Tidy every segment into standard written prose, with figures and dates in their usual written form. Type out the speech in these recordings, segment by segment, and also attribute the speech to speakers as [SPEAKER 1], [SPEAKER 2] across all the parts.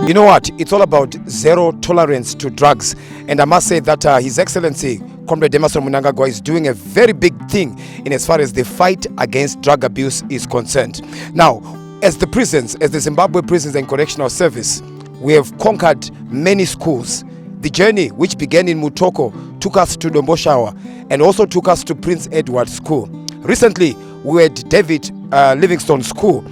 [SPEAKER 1] You know what? It's all about zero tolerance to drugs. And I must say that His Excellency, Comrade Emerson Mnangagwa, is doing a very big thing in as far as the fight against drug abuse is concerned. Now, as the prisons, as the Zimbabwe Prisons and Correctional Service, we have conquered many schools. The journey, which began in Mutoko, took us to Domboshawa and also took us to Prince Edward School. Recently, we were at David Livingstone School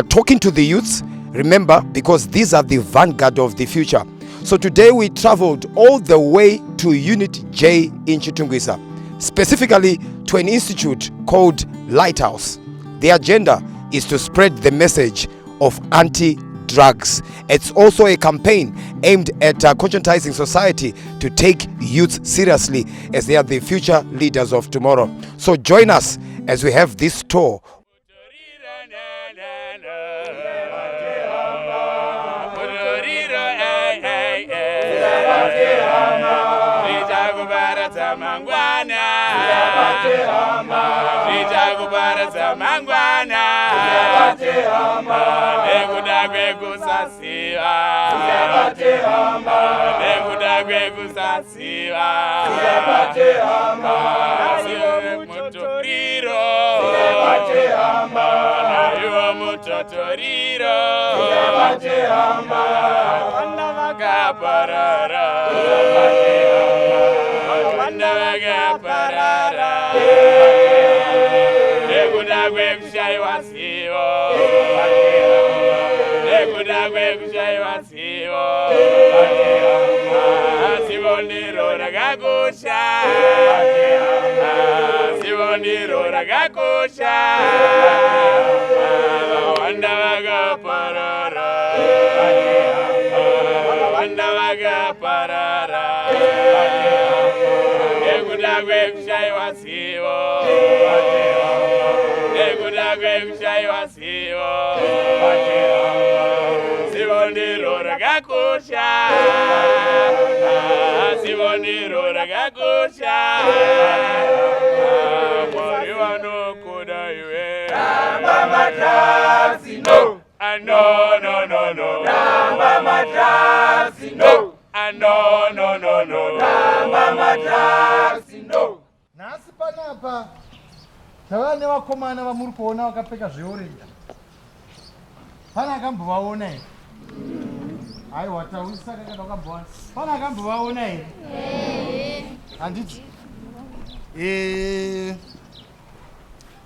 [SPEAKER 1] talking to the youths. Remember, because these are the vanguard of the future. So today we traveled all the way to Unit J in Chitungwisa, specifically to an institute called Lighthouse. The agenda is to spread the message of anti-drugs. It's also a campaign aimed at conscientizing society to take youth seriously, as they are the future leaders of tomorrow. So join us as we have this tour.
[SPEAKER 2] Nasi panapa tavane vakomana vamuri kuona vakapfeka zveorenji pana akambovaona here aiwa taurisa kakada ukamboona pana akambovaona here handiti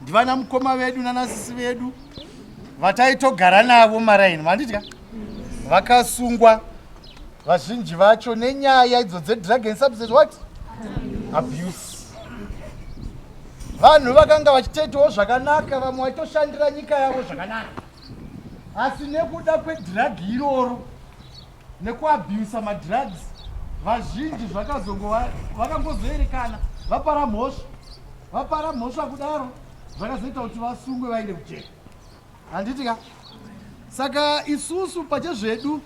[SPEAKER 2] ndivana mukoma vedu nanasisi vedu vataitogara navo maraini vanditya vakasungwa vazhinji vacho nenyaya idzo dzedrug and substance what abuse. Vanhu vakanga vachiteitawo zvakanaka, vamwe vaitoshandira nyika yavo zvakanaka, asi nekuda kwedrug iroro nekuabuse madrugs vazhinji vakangozoerekana vapara mhosva kudaro zvakazoita kuti vasungwe vaende kujeri. Handitika saka isusu pachezvedu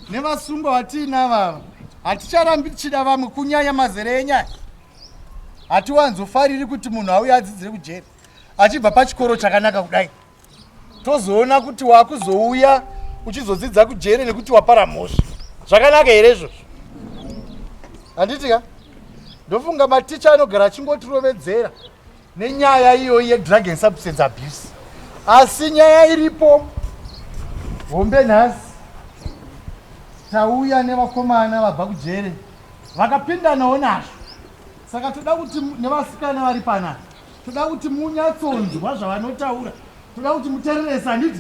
[SPEAKER 2] nevasungwa vatiinava haticharambi tichida vamwe kunyanya mazere enyaya. Hatiwanzofariri kuti munhu auya adzidzire kujeri achibva pachikoro chakanaka kudai tozoona kuti wakuzouya uchizodzidza kujeri nekuti wapara mhosva. Zvakanaka here izvozvo? Handitika ndofunga maticha anogara achingotirovedzera nenyaya iyo yedrug and substance abuse, asi nyaya iripo. Hombe nhasi tauya nevakomana vabva kujeri vakapindanawo nazvo. Saka toda kuti nevasikana vari panapa toda kuti munyatsonzwa zvavanotaura, toda kuti mutererese. Handiti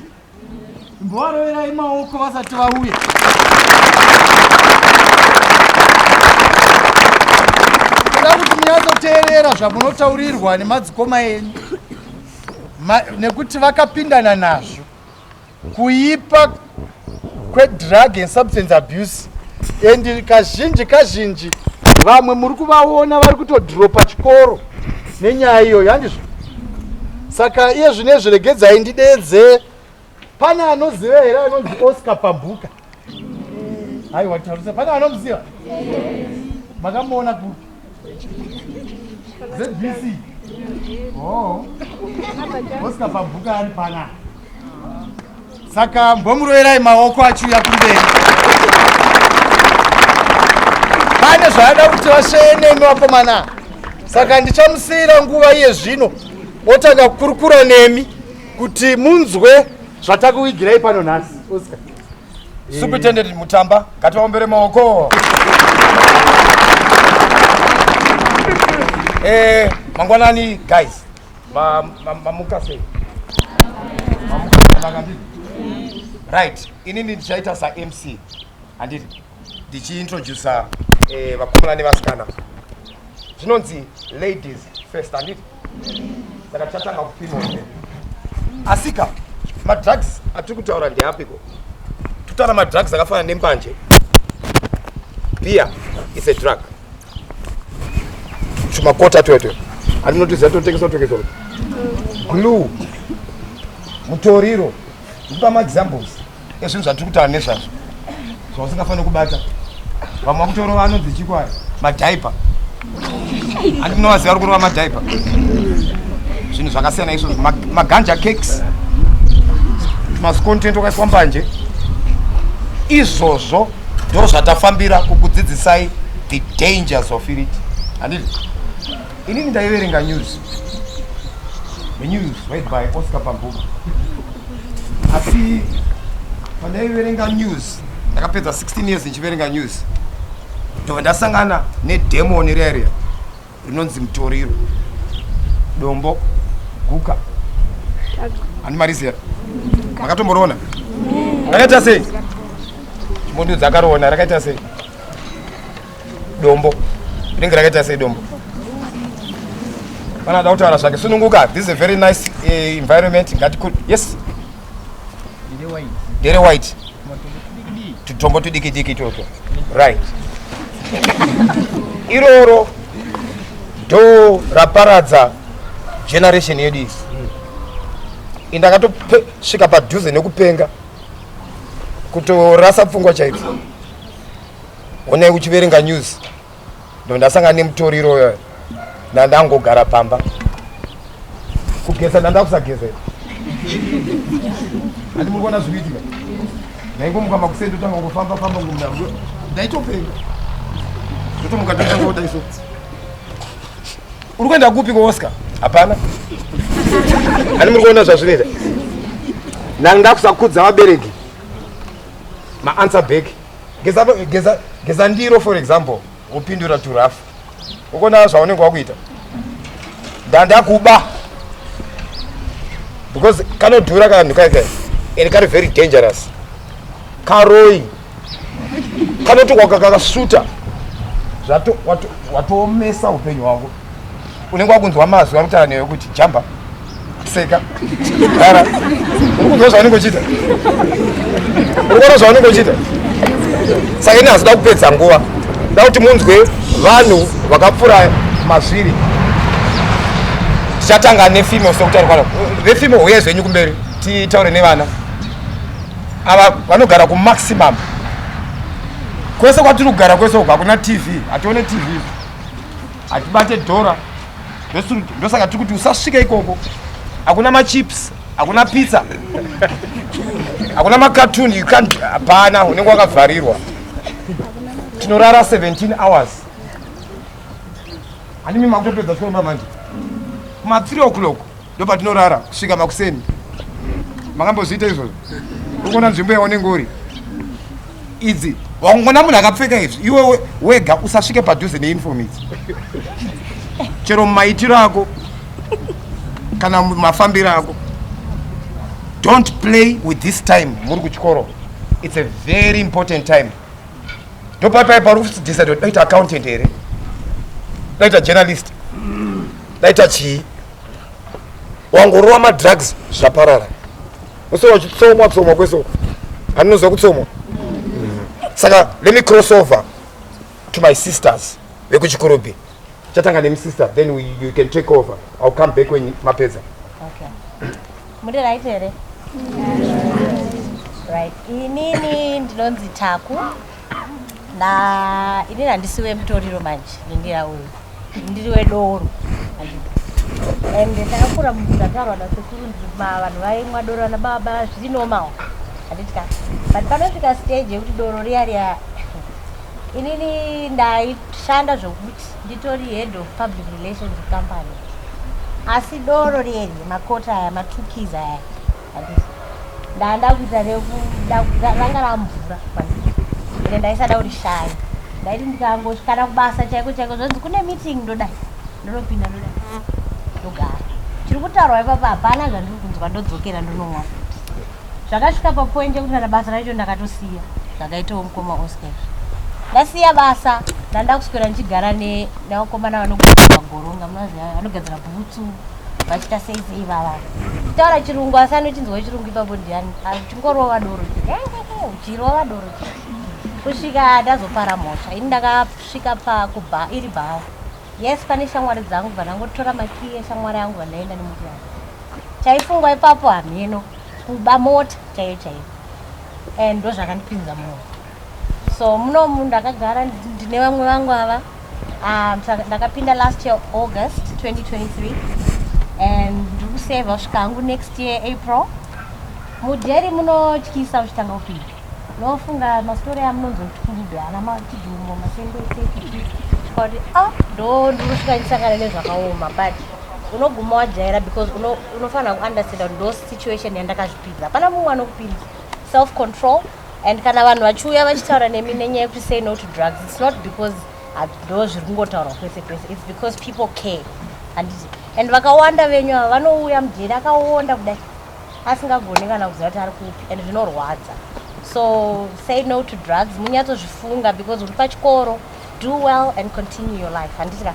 [SPEAKER 2] mbovaroverai maoko vasati vauya. Toda kuti munyatsoteerera zvamunotaurirwa nemadzikoma enyu, nekuti vakapindana nazvo kuipa kwedrug and substance abuse. And kazhinji vamwe muri kuvaona vari kutodhiropa chikoro nenyaya iyoyo, handizvo? Saka iye zvinezvi regedzai ndidedze. Pana anoziva here anonzi Oscar Pambuka? Aiwa taurisa, pana anomuziva? Makamuona kupi? ZBC. Oh, Oscar Pambuka ari pana. Saka mbomuroverai maoko achiuya kumberi. ane zvaada kuti vasveye nemi vakomana. Saka ndichamusiyira nguva iye zvino otanga kukurukura nemi kuti munzwe zvatakuigirai pano nhasi. Oscar.
[SPEAKER 1] Superintendent Mutamba, ngativaombere maoko. Mangwanani guys. Mamuka sei. Right, inini ndichaita sa MC. Anditi ndichiintroduce vakomana nevasikana. Zvinonzi ladies first, anditi. Saka tichatanga kupima. Asika, madrugs atiri kutaura ndeapiko. Tutara madrugs akafana nembanje. Beer is a drug. Chumakota twetu. Andinotiziva totengeswa. Glue. Mutoriro. Ndipa examples. Ezvinhu zvatiri kutaura nezvazvo. Zvausingafanira kubata. Vamwe vakutoro vanonzi chikwai. Madhaipa. Andinovaziva uri kurova madhaipa. Zvinhu zvakasiyana izvozvo. Maganja cakes. Mascontent wakaiswa mbanje. Izvozvo ndo zvatafambira kukudzidzisai the dangers of it. Handiti? Inini ndaiverenga news. The news read by Oscar Pambuka. Asi pandaiverenga news, ndakapedza 16 years ndichiverenga news. Ndobva ndasangana nedemoni rere rinonzi mutoriro. Dombo, guka. Animariziya. Makatomborona? Rakaita sei? Mundu dzakaroona rakaita sei? Dombo. Rinenge rakaita sei dombo? Pana dautaura zvake sununguka. This is a very nice environment. Yes. Dere white. Tutombo tudiki toto. Right. Iroro do raparadza generation yedu. Indakatosvika padhuze nekupenga kutorasa pfungwa chaizvo. Onai uchiverenga news. Ndo ndasangana nemutoriro uyo. Ndangogara pamba. Kugeza ndandakusageza. Andi muri kuona zvikuitika. Ndaingomuka makusendo tanga kufamba ngomnango. Ndaitopenga. Ndotomuka tanga kuda iso. Uri kuenda kupi ko Oscar? Hapana. Andi muri kuona zvazvinoita. Ndakusakudza vabereki. Ma-answer back. Geza ndiro for example. Upindura to rough. Ukona zvaunenge wakuita. Ndandakuba. Because kanodhura kanhu kaika. And kari very dangerous. Karoi. Kanoti kakasuta. Zvato watomesa upenyu hwako. Unenge wakunzwa mazwi anotara newe kuti jamba. Seka. Dara. Ukunzwa zvaunenge uchita. Ukona zvaunenge uchita. Saka ine hazida kupedza nguva. Nda kuti munzwe vanhu vakapfura mazviri. Tichatanga nefimeo sokutaura. Vefimeo uye zvenyu kumberi. Titaure nevana. Ava vanogara kumaximum. Kwese kwatiri kugara kwese uku hakuna TV. Hatione TV. Hatibate dhora. Ndosaka tiri kuti usasvika ikoko. Hakuna machips. Hakuna pizza. Hakuna makatuni. You can't. Hapana. Unenge wakavharirwa. Tinorara 17 hours. Handimi makutopedza chikoma manje. Kuma 3 o'clock ndopa tinorara kusvika makuseni. Makambozviita izvozvo? Ukuona nzvimbo yaunenge uri. Idzi wangona munhu akapfeka izvi iwe wega usasvike padhuze neinform idzi. Chero mumaitiro ako kana mafambiro ako. Don't play with this time muri kuchikoro. It's a very important time. Ndopapai pari decide kuti daita accountant here, daita journalist, daita chii. Wangorova madrugs zvaparara. Uso wachitsomwa kweso. Handinozwa kutsomwa. Saka let me cross over to my sisters vekuchikorobi. Chatanga nemi sister, then you can take over. I'll come back when mapedza.
[SPEAKER 3] Okay. Muri right here. Right. Inini ndinonzi Taku. Na inini handisiwe mutoriro manje. Ndira uyu. Ndiriwe doro. Ende ndakakura muzvatarwa nasekuru ndima vanhu vaimwa doro na baba zvinomawo. Handitika. But panosvika stage yekuti doro riya inini ndaishanda zvokuti nditori head of public relations company asi doro reri makota aya matukis aya ndanda kuita ranga ramvura ine ndaisada kuti shaya ndaiti ndikangosvikana kubasa chaiko chaiko zvonzi kune meeting ndodai ndinopinda ndogara chiri kutaurwa ipapo hapana zvandiri kunzwa ndodzokera ndononwa zvakasvika papoint yekuti kana basa racho ndakatosiya zvakaitawo mukoma Oscar ndasiya basa ndanda kuswera ndichigara nevakomana vanogadzira magoronga munoziva vanogadzira bhutsu vachita sei vava taura chirungu asi anochinzwa chirungu ipapo ndiani chingorova doro uchirova doro kusvika ndazopara mhosva ini ndakasvika iri bhaa yes pane shamwari dzangu bva ndangotora makii eshamwari yangu vandaenda nemuti yangu chaifungwa ipapo hameno kuba mota chaiyo chaiyo and ndo zvakandipinza munhu so munomu ndakagara ndine vamwe vangu ava ndakapinda last year August 2023 and ndiri kuseva kusvika hangu next year April mudheri munotyisa uchitanga kupinda nofunga mastori amunonzoti Chigudo ana machidumo masendeketi kuti ndo ndiri kusvika ndisangana nezvakaoma but unoguma wajaira because unofanira kuunderstanda kuti ndo situation yandakazvipinza hapana mumwe anokupinza self control and kana vanhu vachiuya vachitaura nemi nenyaya yekuti say no to drugs it's not because ndo zviri kungotaurwa kwese kwese it's because people care and vakawanda venyu ava vanouya mujeri akaonda kudai asingagoni kana kuziva kuti ari kupi and zvinorwadza so say no to drugs munyatsozvifunga because uri pachikoro do well and continue your life handisika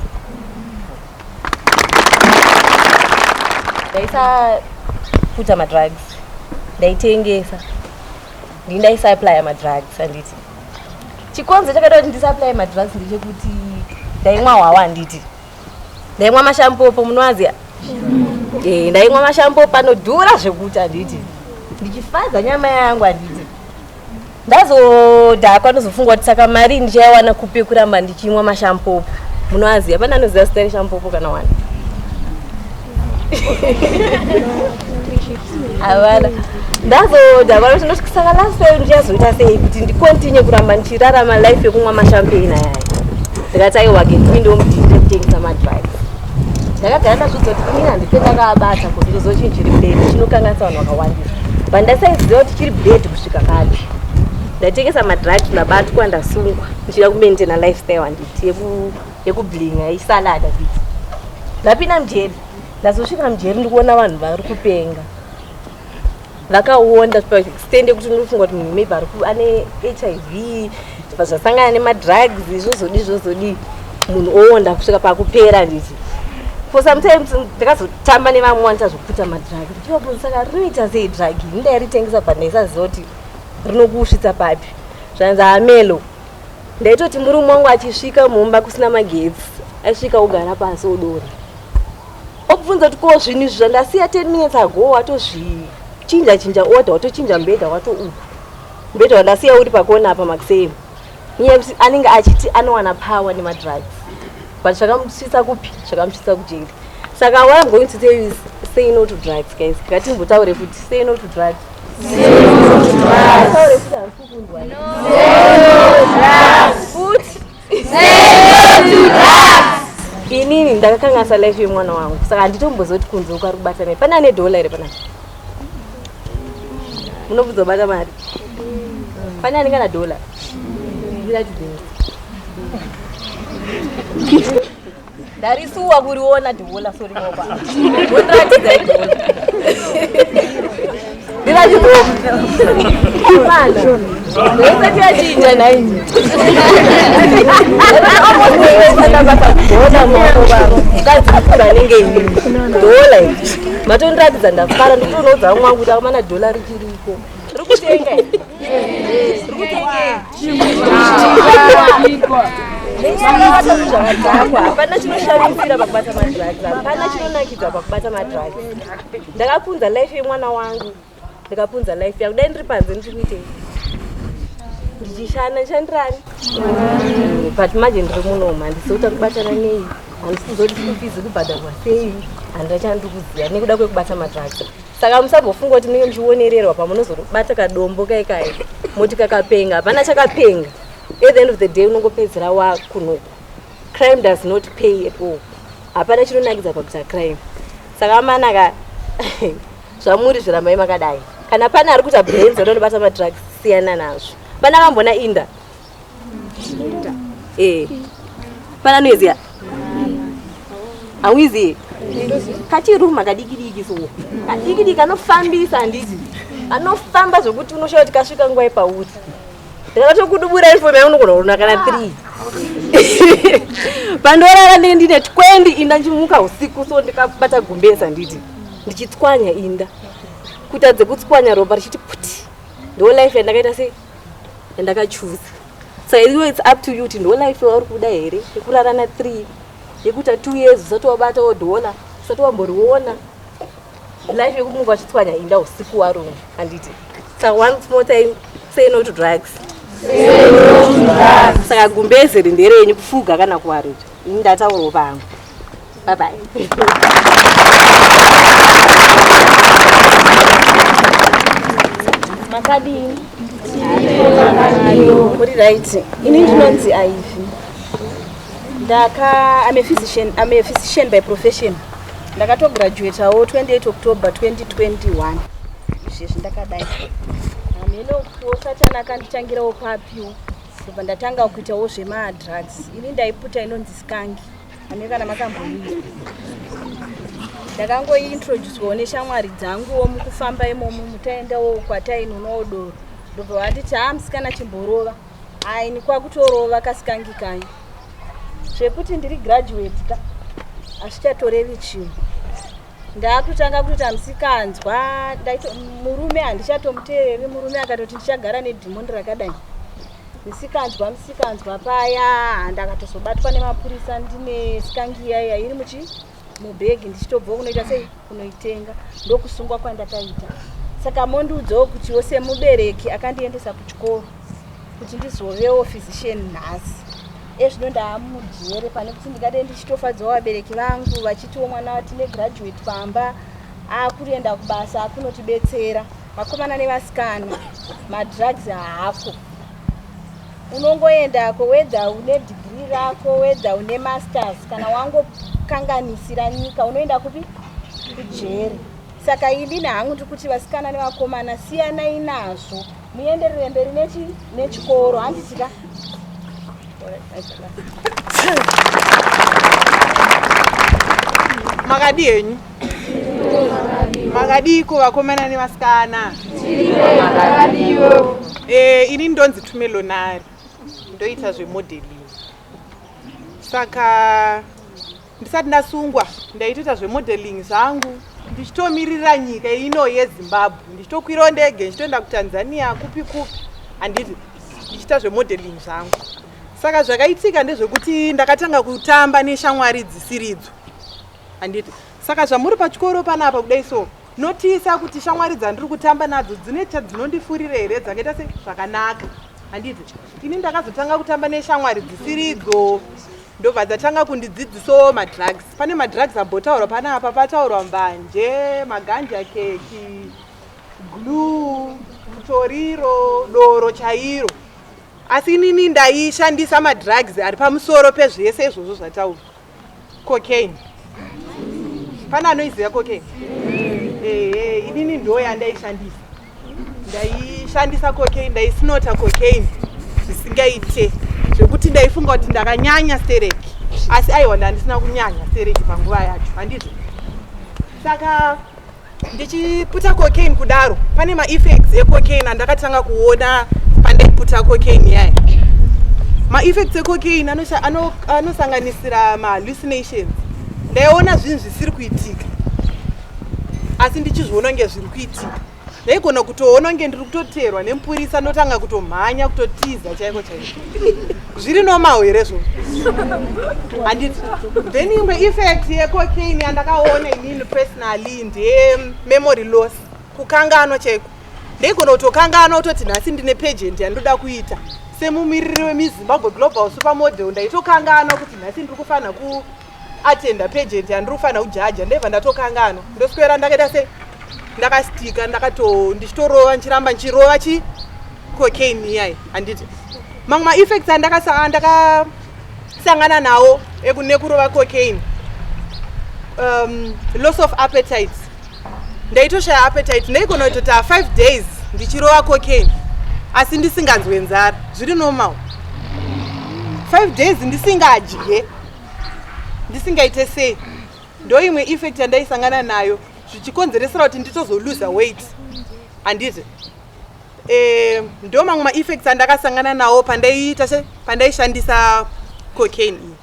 [SPEAKER 3] ndaisaputa madrugs ndaitengesa ndindaisaapply madrugs handiti chikonzo chakaita kuti ndisaapply madrugs ndechekuti ndaimwa hwawa handiti ndaimwa mashampopo munoaziya ndaimwa mashampopo anodhura zvekuti handiti ndichifadza nyama yangu handiti ndazodhakwa ndozofunga kuti saka mari ndichaiwana kupi kuramba ndichimwa mashampopo munoaziya pana anoziva zita reshampopo kana wani havana ndazodhakwa kuti ndosaka last time ndichazoita sei kuti ndikontinye kuramba ndichirarama life yekumwa mashampeni ayaya ndikati aiwake ndipindewo mudhiri kutengesa madrugs ndakagara ndazviudza kuti inini handipe ndakaabata kuti ndozochinjiri bhedhi chinokanganisa vanhu vakawandisa pandasaiziva kuti chiri bhedhi kusvika kati ndatengesa madrugs ndabatwa ndasungwa ndichida kumaintaina lifestyle handiti yekublinga isalada nditi ndapinda mujeri ndazosvika mujeri ndikuona vanhu vari kupenga vakaonda extend yekuti ndinofunga kuti munhu maybe ane HIV zvasangana nemadrugs izvozodi munhu oonda kusvika pakupera nditi for sometimes ndakazotamba nevamwe wanita zvokuputa madrugs ndichivabvunza saka rinoita sei drug ndairitengesa but ndaisaziva kuti rinokusvitsa papi zvanzi Tumelo ndaitoti murume wangu achisvika mumba kusina magetsi aisvika ogara pasi odora obvunza kuti ko zvinhu izvi zvandasiya 10 minutes ago watozvichinja order watochinja mbedha watoupa mbedha wandasiya uri pakona apa makusema nyaya kuti anenge achiti anowana power nemadrugs but zvakamusvitsa kupi zvakamusvitsa kujeri saka what I'm going to tell you is say no to drugs guys ngatimbotaure kuti say no to drugs inini ndakakanganisa life yemwana wangu saka handitombozoti kunze ukari kubata mari pana $1 here pana munobvudza bata mari pana anenge na $1 ndarisuwa kuriona $1 sori moba wondiratidza $1 ndivachikuana ndosati yachinja naini ndakabataona maoko mukadzikura anenge inini $1 iri matondiratidza ndafara nditonoudza vamwe wangu kuti amana $1 richiriko riri kutenga zvakadzakwa hapana chinoshamisa pakubata madrugs hapana chinonakidza pakubata madrugs ndakapunza life yemwana wangu ndikapunza life yangu dai ndiri panze ndiri kuitei ndichishanda ndishandirani but manje ndiri munomu handisouta kubatana nei handisizoti kufizi kubhadharwa sei handachandi kuziva nekuda kwekubata madrugs saka musambofunga kuti munenge muchionererwa pamunozobata kadombo kaikai moti kakapenga hapana chakapenga
[SPEAKER 4] at the end of the day unongopedzera wakunoku. Crime does not pay at all. Hapana chinonakidza pakuita crime. Saka manaka zvamuri zvirambai makadai. Kana pana ari kuita brains anondobata madrugs siyana nazvo. Pana kambona inda. Pana noziya. Awizi. Kati room akadiki so. Kadiki kanofambisa handiti. Anofamba zvokuti unoshaura kuti kasvika nguva yepauri. Ndakatokudubura ifome unogona kana 3. Pandorara ndine 20 inda nchimuka usiku so ndikabata gumbeza nditi. Ndichitswanya inda. Kutadze kutswanya ropa richiti puti. Ndo life yandakaita sei yandakachoose. So it's up to you kuti ndo life yauri kuda here yekurara na 3 yekuta 2 years usati wabata $1 usati wamboriona life yekumuka wachitswanya inda usiku warona handiti. So once more time, say no to drugs. Saka gumbeze nderenyu kufuga kana kuwarita ndatauro pangu. Bye bye.
[SPEAKER 3] Makadini.
[SPEAKER 4] Muri right. Ini ndinonzi Ivy. I'm a physician by profession. Ndakatograduate 28 October 2021. Izvezvi ndakadai. Ameno kusatana kanditangirawo papiwo. Kubva ndatanga kuitawo zvemadrugs. Ini ndaiputa inonzi skangi. Ane kana makamboiita. Ndakangointroducewo neshamwari dzanguwo mukufamba imomo mutaendawo kwatainonodoro. Ndobva vanditi musikana chimborova. Aini kwakutorova kasikangi kanyi. Zvekuti ndiri graduate ka. Azvichatorevi chinhu. Ndakutanga kuti musikanzwa murume handichatomuteereri. Murume akatoti ndichagara nedhimoni rakadai. Musikanzwa paya ndakatozobatwa nemapurisa ndine skangi yaya iri mubhegi ndichitobva kunoita sei kunoitenga ndokusungwa kwandakaita. Saka mondiudzawo kuti semubereki akandiendesa kuchikoro kuti ndizovewo physician nhasi. Ezvino ndaamujere pane kuti ndingade ndichitofadzawo vabereki vangu vachitiwo mwana watine graduate pamba akurienda kubasa akunotibetsera. Vakomana nevasikana madrugs haako. Unongoendako wedza une degree rako wedza une masters kana wangokanganisira nyika unoenda kupi kujere. Saka ini hangu ndikuti vasikana nevakomana siyanai nazvo muenderere mberi nechikoro handitika.
[SPEAKER 5] Makadi henyu makadiko vakomana nevasikana. Ini ndonzi Tumelo Nare. Ndoita zvemodeling. Saka ndisati ndasungwa ndaitoita zvemodeling zangu ndichitomirira nyika ino yeZimbabwe. Ndichitokwira ndege ndichitoenda kuTanzania kupi handiti ndichita zvemodeling zangu. Saka zvakaitika ndezvekuti ndakatanga kutamba neshamwari dzisiridzo handiti. Saka zvamuri pachikoro panapa kudai so notisa kuti shamwari dzandiri kutamba nadzo dzine chadzinondifurira here dzakaita zvakanaka handiti. Ini ndakazotanga kutamba neshamwari dzisiridzo ndobva dzatanga kundidzidzisawo madrugs. Pane madrugs ambotaurwa panapa pataurwa mbanje, maganja keki, glue, toriro, doro chairo. Asi inini ndaishandisa madrugs ari pamusoro pezvese izvozvo zvataurwa. Cocaine. Pana anoiziva cocaine? Inini ndo yandaishandisa. Ndaishandisa cocaine, ndaisinota cocaine zvisingaite. Zvekuti ndaifunga kuti ndakanyanya stereki. Asi aiwa ndandisina kunyanya stereki panguva yacho. Handiti. Saka ndichiputa cocaine kudaro. Pane ma-effects ecocaine andakatanga kuona pandaiputa cocaine yaya. Ma-effects ecocaine anosanganisira ma-hallucinations. Ndaiona zvinhu zvisiri kuitika. Asi ndichizviona nge zviri kuitika. Ndaigona kutoona nge ndiri kutoteerwa nemupurisa ndotanga kutomhanya kutotiza chaiko chaiko. Zviri normal here zvo. Handiti. Then imwe effect yecocaine yandakaona inini personally ndeye memory loss. Kukanganwa chaiko. Ndaigona kutokanganwa kutoti nhasi ndine pageant yandoda kuita. Semumiriri weMizimbabwe Global Supermodel ndaitokanganwa kuti nhasi ndiri kufanira attenda pageant yandiri kufanira kujaja ndaibva ndatokangana ndoswera ndakaita se ndakastika ndichitorova nchiramba nchirova cocaine yayi handiti. mamwe maeffects andakasangana nawo nekurova cocaine, loss of appetite. Ndaitoshaya appetite ndaigona kutota 5 days ndichirova cocaine asi ndisinganzwe nzara. Zviri normal. 5 days ndisingadye, ndisingaite sei. Ndo imwe effect yandaisangana nayo zvichikonzeresera kuti nditozoluza weight. Handiti ndo mamwe maeffects andakasangana nawo pandaishandisa cocaine iyi.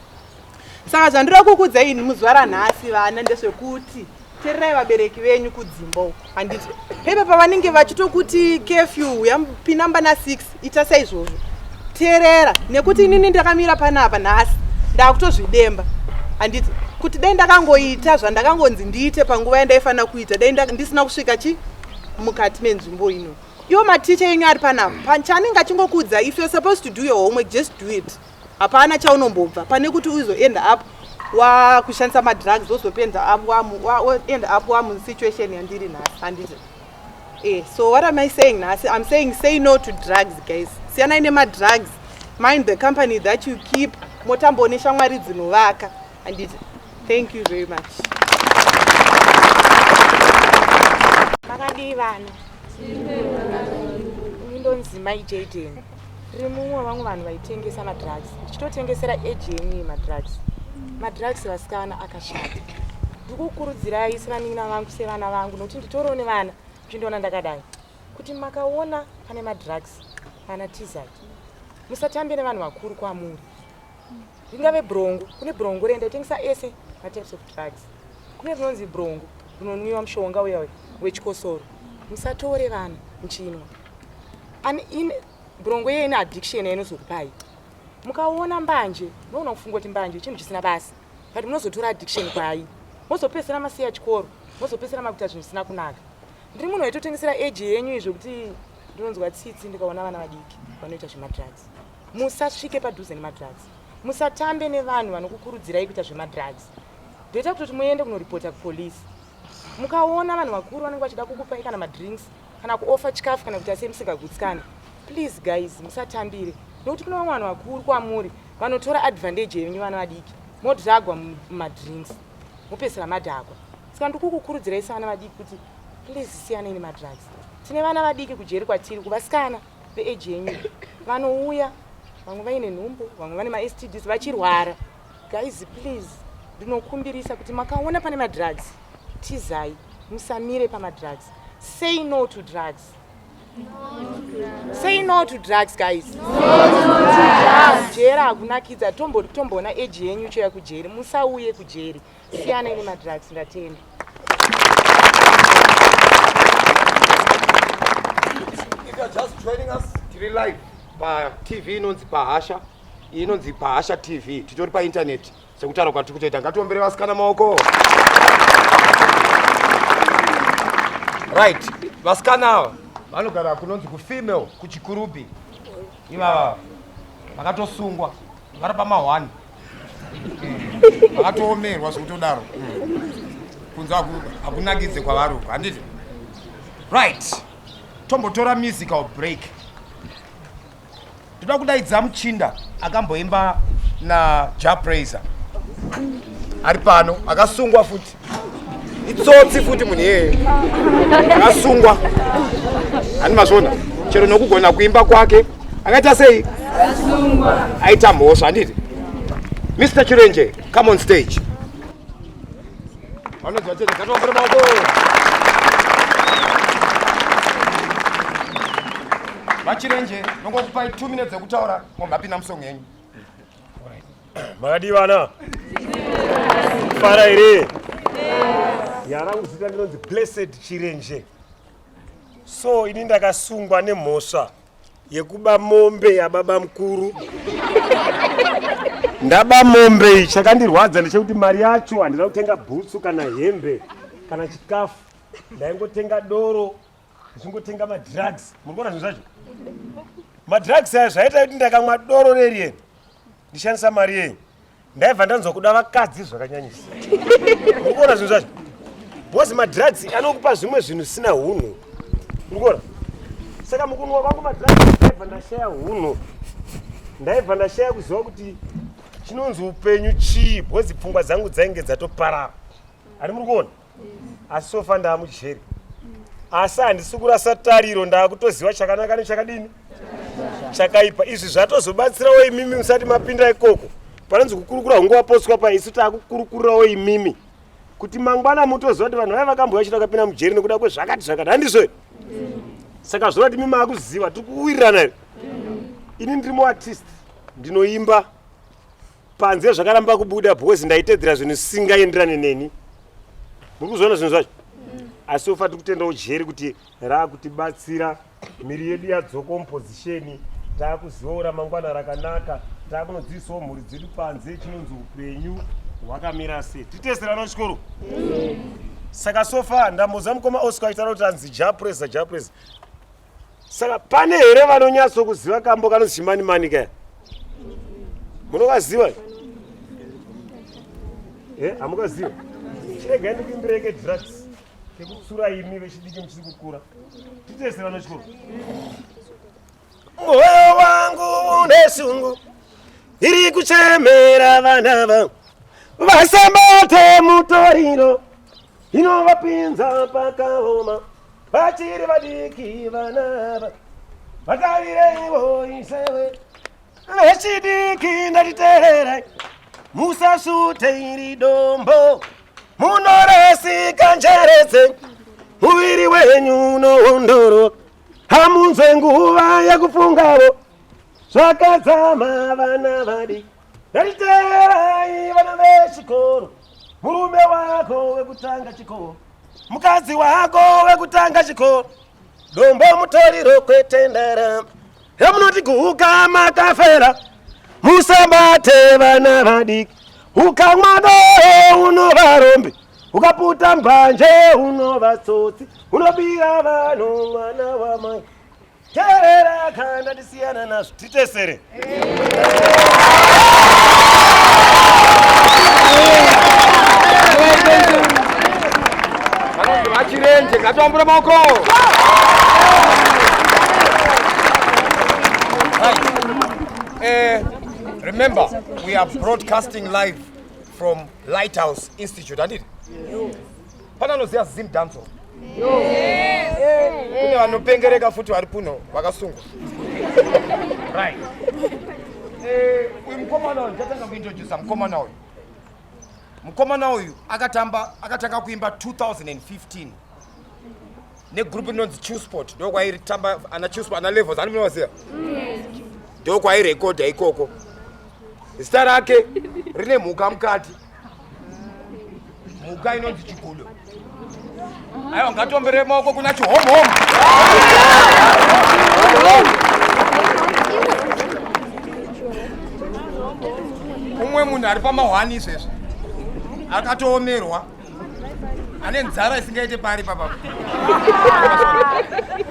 [SPEAKER 5] Saka zvandinoda kukuudzai ini muzuva ranhasi vana ndezvekuti teererai vabereki venyu kudzimba. Handiti pepe pavanenge vachitokuti curfew yapinamba na6 ita saizvozvo, teerera, nekuti inini ndakamira panapa nhasi ndakutozvidemba. Handiti kuti dai ndakangoita zvandakangonzi ndiite panguva yandaifanira kuita, dai ndisina kusvika mukati menzvimbo ino. Iwo maticha yenyu ari panapa chanenge achingokudza, if you're supposed to do your homework, just do it. Hapana chaunombobva pane kuti uzoenda up wakushandisa madrugs wozopenda up waenda up situation yandiri nhasi. Handiti so what am I saying nhasi? I'm saying say no to drugs, guys. Siyanai nemadrugs, mind the company that you keep. Motambone shamwari dzinovaka. Handiti thank you very much.
[SPEAKER 6] Makadii vana indonzi mai Jaden riri mumwe vamwe vanhu vaitengesa madrugs, ndichitotengesera eji yenyu madrugs vasikana akashata. Ndikukurudzirai sevanin'ina vangu sevana vangu, nokuti nditoriwo nevana zvindona ndakadai, kuti makaona pane madrugs kana tizai musatambe nevanhu vakuru kwamuri. Ringave brongo, kune brongo rendaitengesa ese matypes of drugs. Kune rinonzi brongo rinonwiwa mushonga uya wechikosoro. Musatore vana muchinwa. Brongo iye ine addiction yainozokupai. Mukaona mbanje, munoona kufunga kuti mbanje chinhu chisina basa, but munozotora addiction kwayi, mozopedzera masiya chikoro, mozopedzera makuita zvinhu zvisina kunaka. Ndiri munhu waitotengesera eji yenyu izvo kuti ndinonzwa tsitsi ndikaona vana vadiki vanoita zvemadrugs. Musasvike padhuze nemadrugs. Musatambe nevanhu vanokukurudzirai kuita zvemadrugs. Ndoita kuti muende kunoripota kupolisi. Mukaona vanhu vakuru vanenge vachida kukupai kana madrinks kana kuofa chikafu kana kuti asei musingagutsikana, please guys musatambire, nokuti kuna vamwe vanhu vakuru kwamuri vanotora advantage yenyu vana vadiki, modhagwa mumadrinks mopedzisira madhagwa. Saka ndikukukurudzirai savana vadiki kuti please siyanai nemadrugs. Tine vana vadiki kujeri kwatiri, kuvasikana veeji yenyu vanouya vamwe vaine nhumbu, vamwe vane maSTDs vachirwara. Guys please ndinokumbirisa kuti makaona pane madrugs tizai, musamire pamadrugs. Say no to drugs. Say no to drugs, guys. Jera hakunakidza, tombona eji yenyu choya kujeri, musauye kujeri. Siyanai nemadrugs, ndatenda.
[SPEAKER 1] If you are just joining us, tiri live pa TV inonzi Pahasha, inonzi Pahasha TV, titori pa internet. Sekutara kwatiri kutoita, ngatiwombere vasikana maoko. Right, vasikana ava vanogara kunonzi kufemale kuchikurubi. Ivava vakatosungwa vari pama1 vakatoomerwa zvekutodaro kunzi hakunakidze kwavari uku, handiti? Right, tombotora musical break. Toda kudaidza muchinda akamboimba naJapraiser ari pano, akasungwa futi. Itsotsi futi munhu yeye akasungwa. Hani mazvona chero nokugona kuimba kwake akaita sei? Aita mhosva, handiti? Mr. Chirenje, come on stage. Vanonzi vatete ngatiwambire maoko. Vachirenje nongokupai 2 minutes dzekutaura momhapinda musong yenyu.
[SPEAKER 7] Makadii vana? Fara here. Yarangu zita ndinonzi Blessed Chirenje. So ini ndakasungwa nemhosva yekuba mombe yababa mukuru. Ndaba mombe chakandirwadza ndechekuti mari yacho handina kutenga bhutsu kana hembe kana chikafu. Ndaingotenga doro, ndichingotenga madrugs. Murikuona zvinhu zvacho? Madrugs aya zvaita kuti ndakamwa doro reriyeni ndishandisa mari yenyu, ndaibva ndanzwa kuda vakadzi zvakanyanyisa. Murikuona zvinhu zvacho? Because madrugs anokupa zvimwe zvinhu sina hunhu. Murikuona? Saka mukunwa kwangu madrugs ndaibva ndashaya hunhu. ndaibva ndashaya kuziva kuti chinonzi upenyu chii, bhozi pfungwa dzangu dzainge dzatoparara. Ari muri kuona? Asi sofa ndamucheri. Asi handisi kurasa tariro, ndakutoziva chakanaka nechakadini? Chakaipa. Izvi zvatozobatsirawo imimi musati mapinda ikoko. Panonzi kukurukura hungu waposwa pa, isu takukurukurirawo imimi. Kuti mangwana mutoziva kuti vanhu vaya vakambouya chito vakapinda mujeri nekuda kwezvakati zvakati. Handizvo? Saka zvova kuti mimi akuziva tikuwirirana here. Ini ndiri muartist, ndinoimba panze zvakaramba kubuda bhozi ndaitedzera zvinhu zvisingaenderane neni. Muri kuzoona zvinhu zvacho? Asi sofa tiri kutendawo jeri kuti raakutibatsira, miri yedu yadzokomposition, taakuzivawo ramangwana rakanaka, taakunodziisawo mhuri dzedu panze, chinonzi upenyu hwakamira sei. Titeserana chikoro. Saka sofa ndamboza mukoma Oscar aitaura kuti anzi japresa. Saka pane here vanonyatsokuziva kambo kanonzi chimanimani kaya? Munokaziva? Hamukaziva? Chiregai ndikuimbireke drugs kekutsura imi vechidiki muchiri kukura. Titeserana chikoro. Mwoyo wangu nesungu iri kuchemera vana vangu vasambate mutoriro inovapinza pakaoma vachiri vadiki vanava vatarireivo isewe vechidiki ndatitererai musasute iri dombo munorasika njeretse muviri wenyu noondoro hamunzwe nguva yakufungavo zvakadzama vana vadi ndatitererai vana vechikoro murume wako wekutanga chikoro mukadzi wako wekutanga chikoro dombo mutoriro kwete ndarama yamunoti kuhuka makafera musambate vana vadiki ukamwa doo unovarombe ukaputa mbanje unovatsotsi unobira vanhu mwana wamai terera kanda tisiyana nazvo titesere.
[SPEAKER 1] Vachirenje katambura maoko. Remember, we are broadcasting live from Lighthouse Institute, and it. Pananoziya Zim Danzo. Kune vanopengereka futi vari puno vakasungwa. Right. Uyu mukomana uyu ndatanga kuintroduce mukomana uyu. Mukomana uyu akatanga kuimba 2015 negroup inonzi Chewsport. Ndoko airitamba ana Chewsport ana levels ani munoziya. Ndoko airekodha ikoko. Zita rake rine mhuka mukati. Mhuka inonzi Chigudo. Aiwa ngatombere maoko kuna chihomhom. Umwe munhu ari pamahwani izvezvi akatoomerwa ane nzara isingaite pari papa.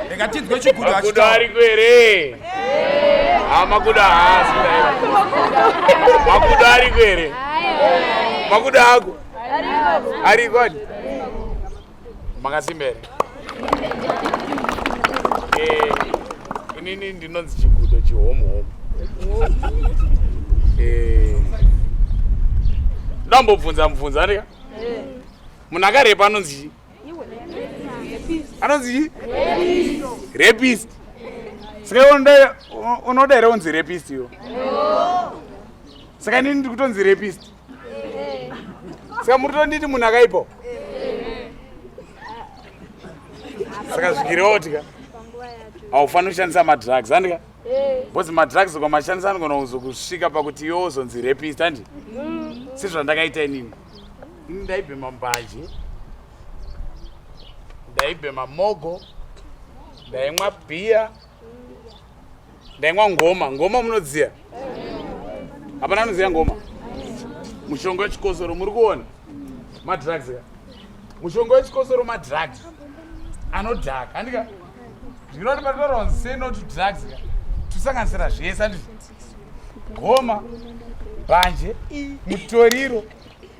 [SPEAKER 1] Ndikatidzwe Chigudo
[SPEAKER 8] achita. Makuda ari kwere? Makuda haasi. Makuda ari kwere? Makuda ako? Ari kwani? Makasimbere. Inini ndinonzi Chigudo chihomhom. Ndambobvunza ndika? Munhu akarepa anonzi? Anonzi? Rapist. Saka unoda here unzi rapist iwo? Saka inini ndikutonzi rapist. Saka muri tonditi munhu akaipo? Saka zvikirewo tika haufaniri kushandisa madrugs handika? Bhozi madrugs ukamashandisa anogona kuzokusvika pakuti iwe uzonzi rapist handi? Sezvandakaita inini. Ini ndaibhema mbanje, ndaibhema mogo, ndaimwa bhiya, ndaimwa ngoma. Ngoma munodziya? Hapana anoziya ngoma? Mushonga wechikosoro muri kuona? Madrugs ya? Mushonga wechikosoro madrugs anodhaka handika? Zvinoti patinotaura kunzi say no to drugs ka tosanganisira zvese handizvo? Ngoma, bhanje, mutoriro,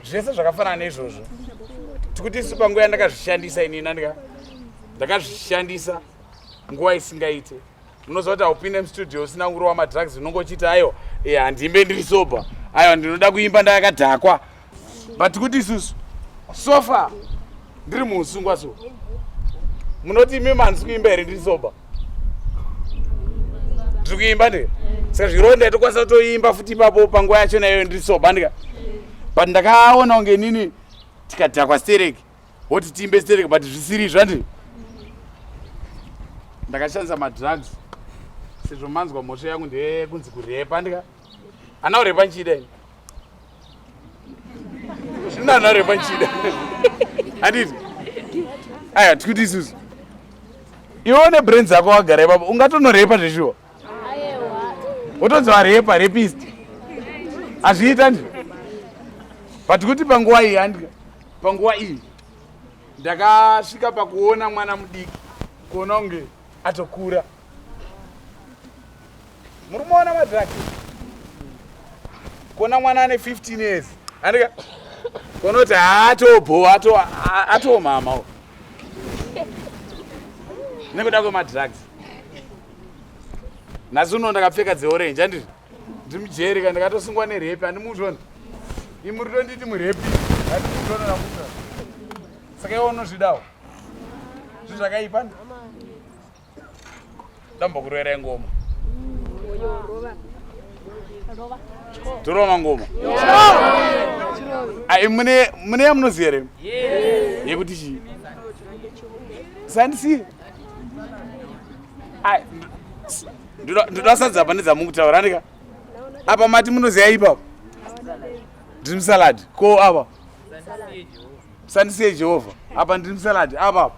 [SPEAKER 8] zvese zvakafanana neizvozvo. Tikuti isu panguva yandakazvishandisa inini handika? Ndakazvishandisa nguva isingaite unozoti haupinde mustudio usina kurova madrugs unongochiti ayo handimbe ndiri soba ayo ndinoda kuimba ndakadhakwa but kuti isusu sofa ndiri muusungwa so munoti imi manzi kuimba here ndiri soba ndiri kuimba ndika saka zviro ndaitokwanisa kutoimba futi ipapo panguva yachona iyoyo ndiri soba ndika but ndakaona kunge nini tikadhakwa stereki woti tiimbe stereki but zvisiri zvandiri ndakashandisa madrugs sezvo manzwa mhosvo yangu ndekunzi kurepa ndika hana kurepa nchida ini zvina hana kurepa nchida handiti aya tikuti isusu iwo nebrain dzako wagara ipapo ungatonorepa zveshuwa wotonzi warepa repist hazviita ndi but kuti panguva iyi handika panguva iyi ndakasvika pakuona mwana mudiki kuona kunge atokura muri muona madhiraki kuona mwana ane 15 years andika kuona kuti haatobho atomama nekuda kwemadrugs nhasi uno ndakapfeka dzeorange handiri ndiri mujeri ka ndakatosungwa nerepi handimutoni imuri tonditi murepi handimutoni nakuta saka iwo unozvidawo zvi zvakaipa ndi dambokuroerai ngoma torova ngoma ai mune yamunoziva here yekuti chii sandisiye ndoda sadza pane dzamukutaura ndika apa mati munoziva ipapo ndiri musaladi ko apa sandisiye jehovha apa ndiri musaladi apapo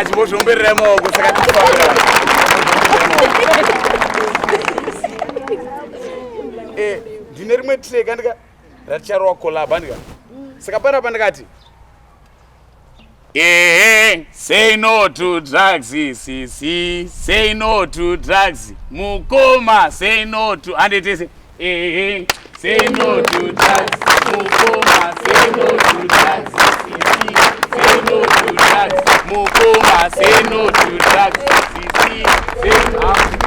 [SPEAKER 8] chimozvombererai maoko saka tikufambira ndine rimwe track andika raticharova collab andika saka panapa ndikati say no to drugs sisi say no to drugs mukoma say no to anditese say no to drugs mukoma say no to drugs sisi say no to drugs mukoma say no to drugs sisi say no to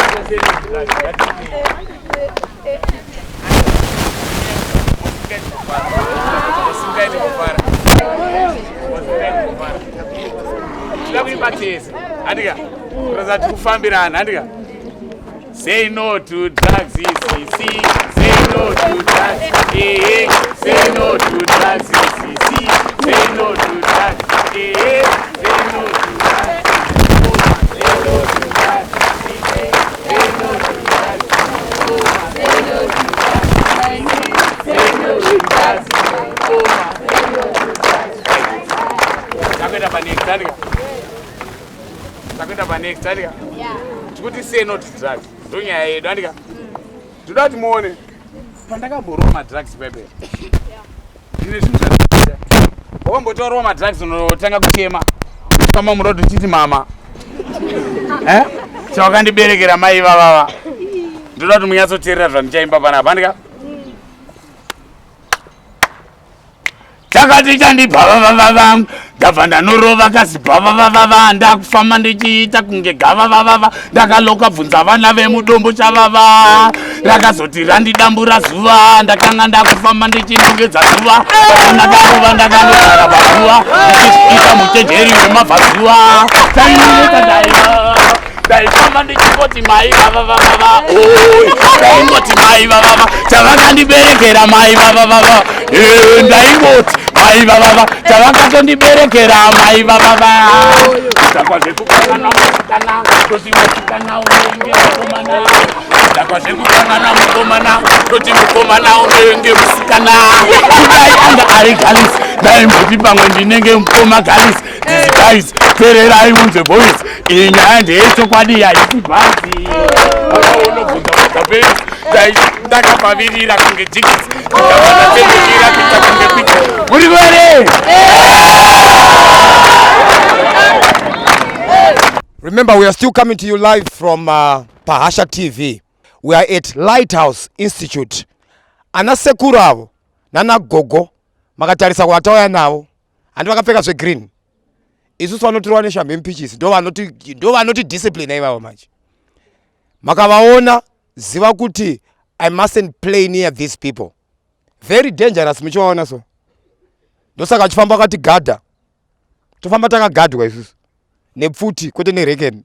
[SPEAKER 8] drugs andika kuratidza kuti kufambirana andika say no to drugs sisi say no to drugs say no to drugs sisi say no to drugs say no to drugs say no to drugs say no to drugs say no to drugs say no to drugs takuenda panext andika takuenda panext andika tikuti say no to drugs ndonyaya yedu andika ndoda kuti muone pandakamborova madrugs pepe ndine zvinhu zvaiita wakambotorova madrugs unotanga kuchema famba murodo chiti mama chavakandiberekera mai vavava ndoda kuti munyatsoteerera zvandichaimba panapa andika takati chandibhavavavava ndabva ndanorova kasi bhavavavava ndakufamba ndichiita kunge gavavavava ndakaloka bvunza vana vemudombo chavava rakazoti randidambura zuva ndakanga ndakufamba ndichinongedza zuva ndakarova ndakanogara pazuva ndichiita muchenjeri wemabvazuva ndaifamba ndichingoti mai vavavavava ndaingoti mai vavava chavakandiberekera mai vavavava ndaingoti mai vavava chavakatondiberekera mai vavava takwazvekukangana musikana toti musikana unenge mukomana takwazvekukangana mukomana toti mukomana unenge musikana kudai anga ari galisi ndaimboti pamwe ndinenge mukoma galisi disguise tererai munze boys iyi nyaya ndeyechokwadi yaiti bhazi unobvunza mugapei ndakapavirira kunge jikisi ndakavatendekira kuita kunge kwiti muri kwere.
[SPEAKER 1] Remember, we are still coming to you live from Pahasha TV. We are at Lighthouse Institute. Ana sekuru avo nana gogo makatarisa kwatauya navo handi vakapfeka zvegreen isusu vanotorwa neshambe pitches ndo vanoti discipline ivavo manje. Makavaona ziva kuti I mustn't play near these people. Very dangerous muchivaona so. Ndosaka achifamba kati gadha. Tofamba takagadhwa isusu. Nepfuti kwete nerekeni.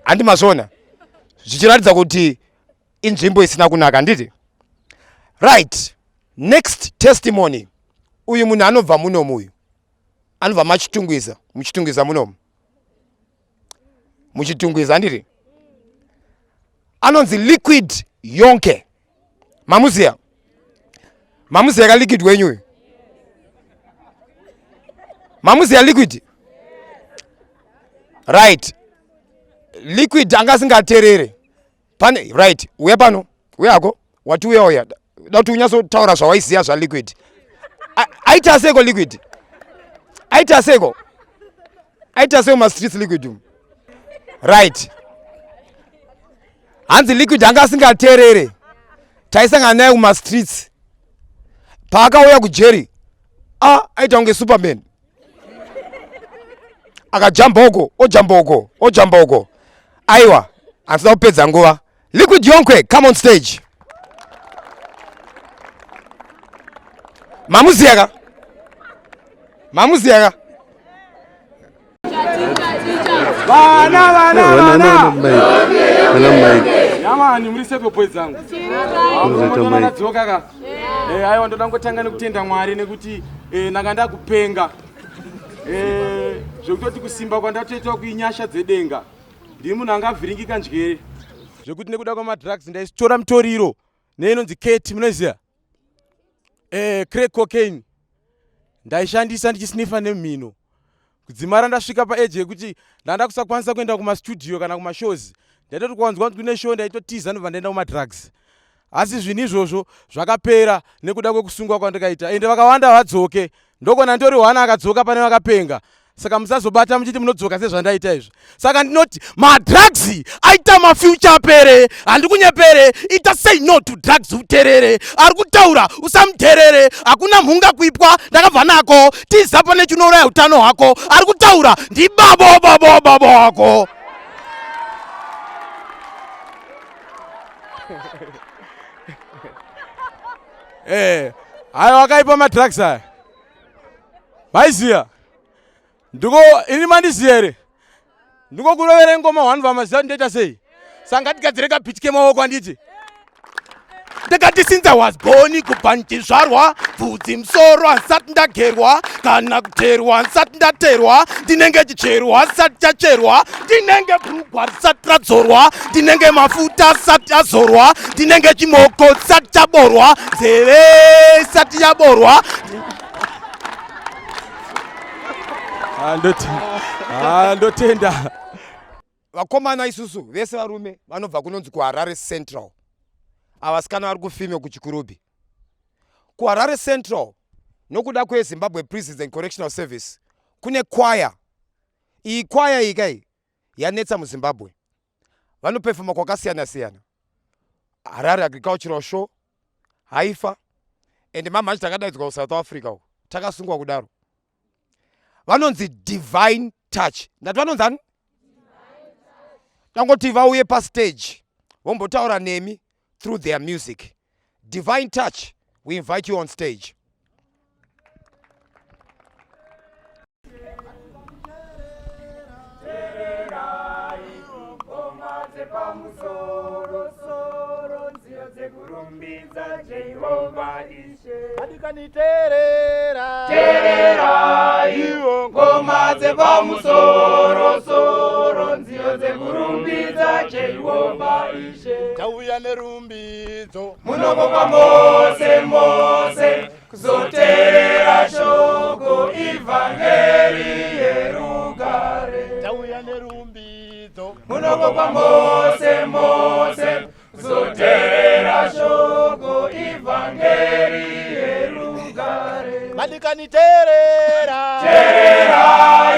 [SPEAKER 1] Handi mazvona. Zvichiratidza kuti inzvimbo isina kunaka nditi. Right. Next testimony. Uyu munhu anobva munomu uyu. Anobva Muchitungwiza. Muchitungwiza munomu. Muchitungwiza nditi. Anonzi Liquid Yonke. Mamuziya. Mamuziya ka Liquid wenyu uyu. Mamuziya Liquid. Right. Liquid angasingaterere. Pane right. Uya pano. Uyako. Wati uya. Dati unyaso taura zvawaisiya zva Liquid. Aita seko Liquid. Aita seko ma streets Liquid. Right. Hanzi Liquid angasingaterere. Taisanga naye kuma streets. Paakauya kujeri. Aita unge Superman. Akajamba huko. Aiwa, ansida kupedza nguva. Liquid Yonkwe, come on stage. Mamuziyaka.
[SPEAKER 9] Bana.
[SPEAKER 10] Yamani muliseko boys zangu. Mwana dzoka ka. Aiwa ndoda ngotanga nekutenda Mwari nekuti nakanda kupenga. Zvokutoti kusimba kwandatoita kuinyasha dzedenga. Ndiri munhu angavhiringika njere. Zvokuti nekuda kwamadrugs ndaisitora mutoriro neinonzi Kate munoziya. Crack cocaine. Ndaishandisa ndichisnifa nemhino. Kudzimara ndasvika paage yekuti ndanda kusakwanisa kuenda kumastudio kana kumashows. Ndaitoti kwanzwa kune show ndaitotiza ndobva ndaenda kumadrugs. Asi zvinhu izvozvo zvakapera nekuda kwekusungwa kwandakaita. Ende vakawanda vadzoke. Ndokona ndori wana akadzoka pane vakapenga. Saka musazobata muchiti munodzoka sezvandaita izvi. Saka ndinoti madrugs aita mafuture apere. Handikunyepere. Ita say no to drugs uterere. Ari kutaura usamuterere. Hakuna mhunga kuipwa ndakabva nako. Tiza pane chinouraya utano hwako. Ari kutaura ndi babo wako. Hayo wakaipa madrugs haya. Maiziya. Ndiko ini mandiziya here. Ndiko kurovera ngoma vanhu vamaziya ndoita sei. Saka ngatigadzireka beat kemaoko anditi. Ndakati since I was born kubva ndichizvarwa bvudzi musoro handisati ndagerwa kana kuterwa handisati ndaterwa ndinenge chicherwa handisati chacherwa ndinenge bhurugwa risati radzorwa ndinenge mafuta asati azorwa ndinenge chimoko chisati chaborwa nzeve isati yaborwa. Ndotenda.
[SPEAKER 1] Vakomana isusu vese varume vanobva kunonzi kuHarare Central. Avasikana vari kufime kuChikurubi. KuHarare Central nokuda kweZimbabwe Prisons and Correctional Service kune kwaya. Iyi kwaya iyi kai yanetsa muZimbabwe. Vanopefuma kwakasiyana. Harare Agricultural Show, Haifa, and mama takadaidzwa South Africa. Takasungwa kudaro. Vanonzi Divine Touch. Ndati vanonzani? Tangoti vauye pa stage. Vombotaura nemi through their music. Divine Touch. We invite you on stage.
[SPEAKER 2] Terera iwo ngoma dzepamusoro soro nziyo dzekurumbidza Jehova Ishe. Tauya nerumbidzo munoko kwa Mose kuzotera shoko ivhangeri yerugare. Tauya nerumbidzo munoko kwa Mose kuzotera shoko ivhangeri yerugare. Madikani terera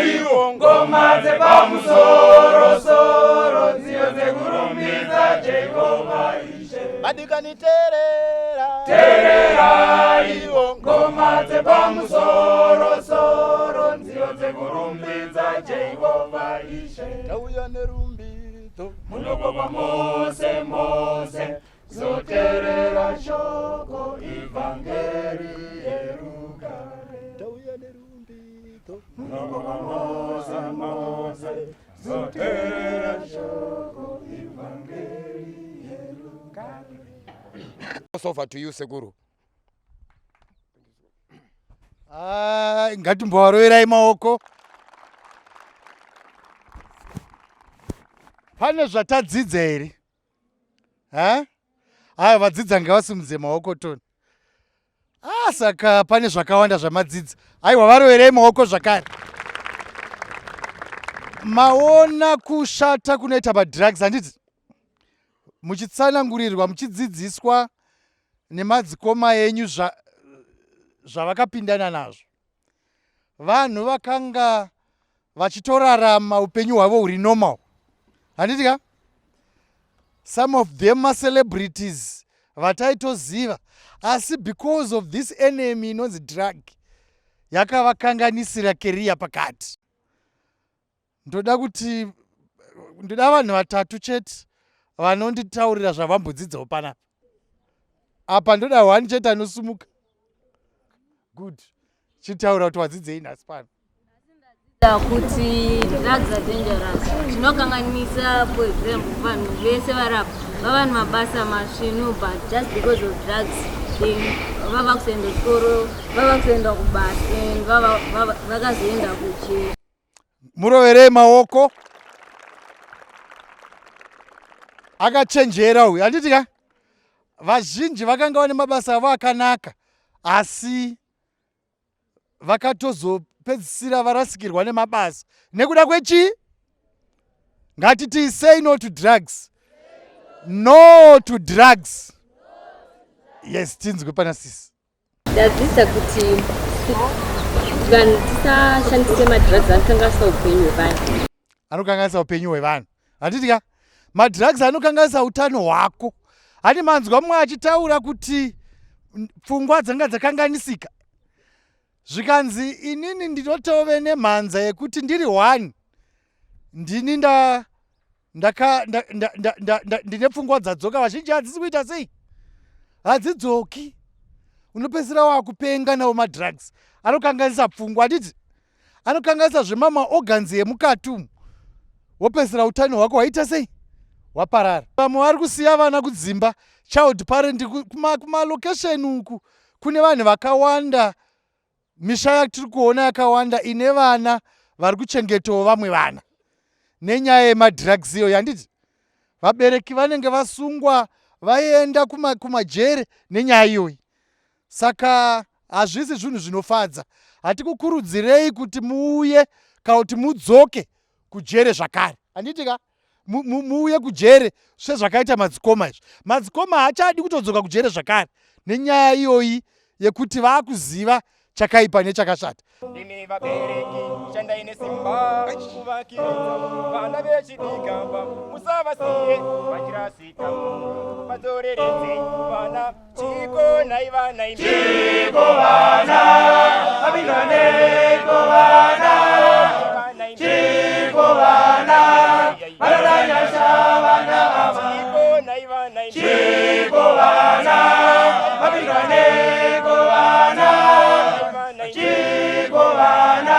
[SPEAKER 2] iwo ngoma dzepamusoro soro nziyo dzekurumbidza Jehova Ishe. Madikani terera iwo ngoma dzepamusoro soro nziyo
[SPEAKER 1] Over to you, Seguru.
[SPEAKER 2] Ngatimbowaroverai maoko. Pane zvatadzidza here? Aya vadzidza ngavasimudze maoko toni. Saka pane zvakawanda zvamadzidza. Aiwa varoverei maoko zvakare. Maona kushata kunoita madrugs handiti? Muchitsanangurirwa muchidzidziswa nemadzikoma enyu zvavakapindana nazvo. Vanhu vakanga vachitorarama upenyu hwavo huri normal. Handiti ka? Some of them are celebrities vataitoziva, asi because of this enemy inonzi drug yakavakanganisira career pakati. Ndoda vanhu vatatu chete vanonditaurira zvavambodzidzawo panapa. Apa ndoda one chete anosumuka. Good. Chitaura kuti wadzidzei nhasi pano.
[SPEAKER 9] Kuti drugs are dangerous. Zvinokanganisa for example vanhu vese varapa vavanhu mabasa masvinu, but just because of drugs vava kuzoenda chikoro, vava kuzoenda kubasa, and vakazoenda kuchera.
[SPEAKER 2] Muroverei maoko. Akachenjera uyu, handiti ka? Vazhinji vakanga vane mabasa avo akanaka, asi vakatozopedzisira varasikirwa nemabasa. Nekuda kwechi? Ngatiti say no to drugs. No to drugs. Yes, tinzwe pana sisi.
[SPEAKER 9] Ndadzidza kuti vanhu tisashandise madrugs anokanganisa upenyu hwevanhu.
[SPEAKER 2] Anokanganisa upenyu hwevanhu. Handiti ka? Madrugs anokanganisa utano hwako. Hati manzwa mumwe achitaura kuti pfungwa dzanga dzakanganisika. Zvikanzi inini ndinotove nemhanza yekuti ndiri one. Ndini ndine pfungwa dzadzoka. Vazhinji hadzisi kuita sei? Hadzidzoki. Unopedzisira wakupenga nawo madrugs. Anokanganisa pfungwa, handiti? Anokanganisa zvemama organs emukati umu. Wopedzisira utano hwako waita sei? Waparara. Vamwe vari kusiya vana kudzimba, child parent kuma location uku. Kune vanhu vakawanda, misha yatiri kuona yakawanda ine vana vari kuchengetawo vamwe vana nenyaya yemadrugs iyo, handiti? Vabereki vanenge vasungwa vaenda kumajere nenyaya iyoyi. Saka hazvisi zvinhu zvinofadza. Hatikukurudzirei kuti muuye kana kuti mudzoke kujere zvakare. Handiti ka? Muuye kujere sezvakaita madzikoma izvi. Madzikoma haachadi kutodzoka kujere zvakare nenyaya iyoyi yekuti vaakuziva chakaipa nechakashata.
[SPEAKER 11] Imi vabereki shandai nesimba kuvakiridza vana vechidikamba, musavasiye vachirasika, vadzoreredze vana. Chikonai vana, chiko vana, abinganeko vana, chiko vana, varadanyasha vana ava. Chikonai vana, chiko vana, abinganeko vana, chiko vana,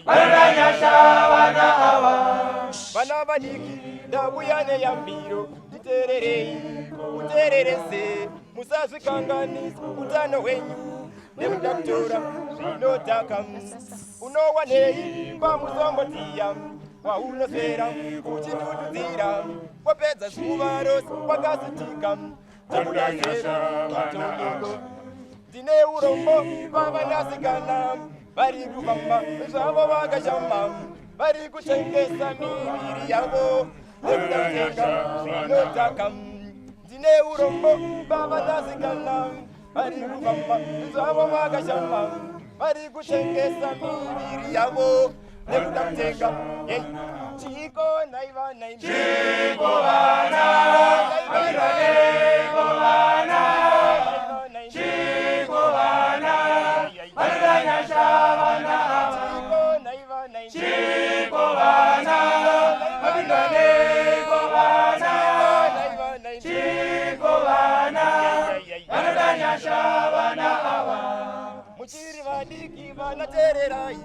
[SPEAKER 11] varadanyasha vana ava. Vana vadiki ndauya neyambiro, nditererei mutererese, musazvikanganisa utano hwenyu nekuda kutora zvinodhaka. Unowanei pamusombotiya waunoswera uchitutudzira, wapedza zuva rose wakasitika chekudazera vatongo. Ndine urombo vavanasikana vari kufamba zvavo vakashama, vari kutengesa miviri yavo nekuda kutenga zvinodhaka. Ndine urombo vavanasikana vari kufamba zvavo vakashama, vari kutengesa miviri yavo nekuda kutenga. Chiko naivana, chiko vana, vairwaneko vana, chiko vana, varadanyasha vana ava. Chiko vana, vairwaneko vana, chiko vana, varadanyasha vana ava. Muchiri vadiki vanatererai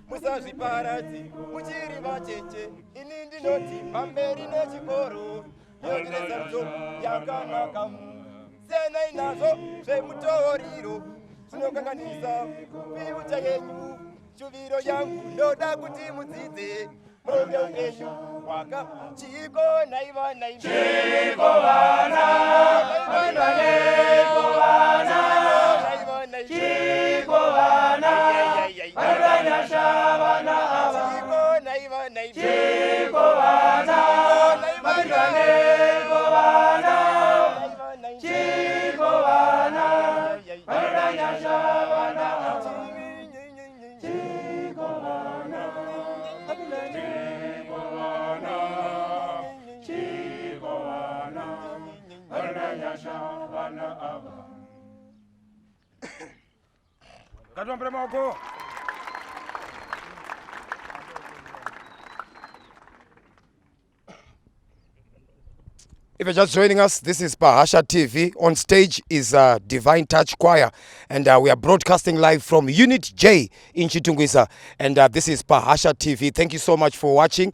[SPEAKER 12] musazviparadzi muchiri vacheche ini ndinoti pamberi nechikoro yotiresadzo yakanaka senai nazvo zvemutoriro zvinokanganisa piucha yenyu shuviro yangu ndoda kuti mudzidze muronge upenyu hwaka chiko naivana
[SPEAKER 11] Chiko vana, Chiko vana, vananyasha vana ava. Chiko vana, vananyeko vana. Chiko vana, vananyasha vana ava. Chiko vana, Chiko vana, Chiko vana, vananyasha vana ava.
[SPEAKER 1] Ngatiwambire maoko. If you're just joining us, this is Bahasha TV. On stage is Divine Touch Choir, and we are broadcasting live from Unit J in Chitungwisa. And this is Bahasha TV. Thank you so much for watching.